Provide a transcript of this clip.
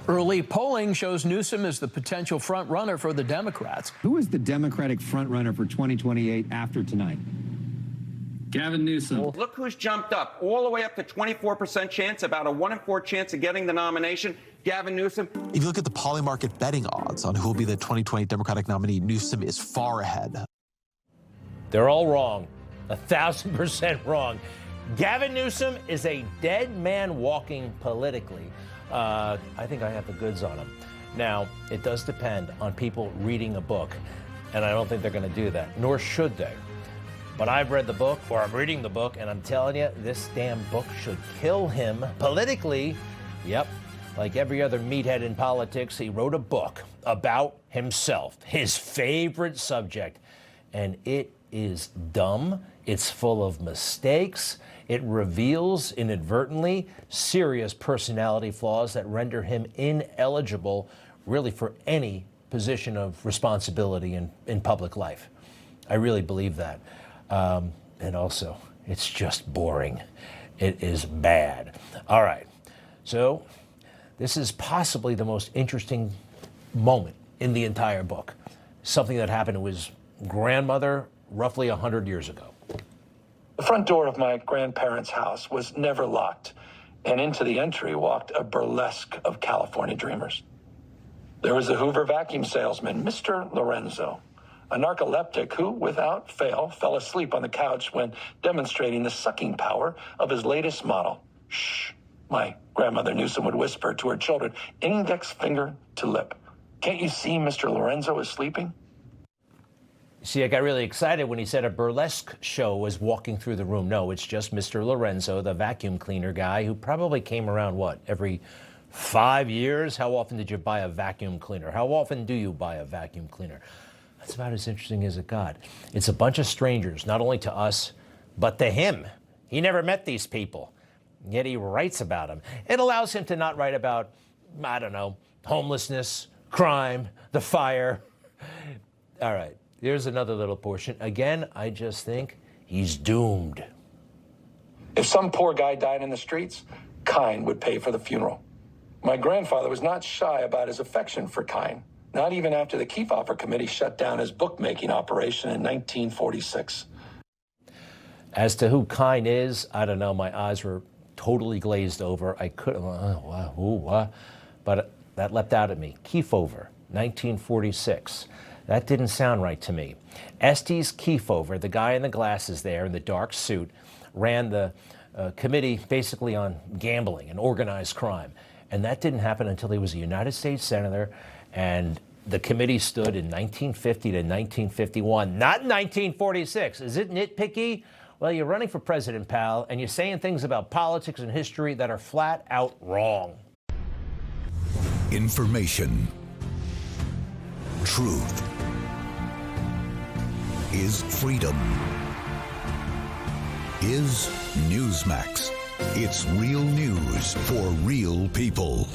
Early polling shows Newsom is the potential front runner for the Democrats. Who is the Democratic front runner for 2028 after tonight? Gavin Newsom. Look who's jumped up, all the way up to 24% chance, about a 1 in 4 chance of getting the nomination. Gavin Newsom. If you look at the Polymarket betting odds on who will be the 2020 Democratic nominee, Newsom is far ahead. They're all wrong. 1,000% wrong. Gavin Newsom is a dead man walking politically. I think I have the goods on him. Now, it does depend on people reading a book, and I don't think they're going to do that, nor should they. But I've read the book, or I'm reading the book, and I'm telling you, this damn book should kill him politically. Yep, like every other meathead in politics, he wrote a book about himself, his favorite subject, and it is dumb. It's full of mistakes. It reveals inadvertently serious personality flaws that render him ineligible really for any position of responsibility in public life. I really believe that. And also, it's just boring. It is bad. All right. So this is possibly the most interesting moment in the entire book. Something that happened to his grandmother roughly 100 years ago. The front door of my grandparents' house was never locked, and into the entry walked a burlesque of California dreamers. There was the Hoover vacuum salesman, Mr. Lorenzo, a narcoleptic who, without fail, fell asleep on the couch when demonstrating the sucking power of his latest model. Shh, my grandmother Newsom would whisper to her children, index finger to lip. Can't you see Mr. Lorenzo is sleeping? See, I got really excited when he said a burlesque show was walking through the room. No, it's just Mr. Lorenzo, the vacuum cleaner guy, who probably came around, what, every 5 years? How often did you buy a vacuum cleaner? How often do you buy a vacuum cleaner? That's about as interesting as it got. It's a bunch of strangers, not only to us, but to him. He never met these people, yet he writes about them. It allows him to not write about, I don't know, homelessness, crime, the fire. All right. Here's another little portion. Again, I just think he's doomed. If some poor guy died in the streets, Kine would pay for the funeral. My grandfather was not shy about his affection for Kine, not even after the Kefauver Committee shut down his bookmaking operation in 1946. As to who Kine is, I don't know. My eyes were totally glazed over. I couldn't, but that leapt out at me. Kefauver, 1946. That didn't sound right to me. Estes Kefauver, the guy in the glasses there in the dark suit, ran the committee basically on gambling and organized crime. And that didn't happen until he was a United States Senator, and the committee stood in 1950 to 1951, not 1946. Is it nitpicky? Well, you're running for president, pal, and you're saying things about politics and history that are flat out wrong. Information. Truth is freedom. Is Newsmax. It's real news for real people.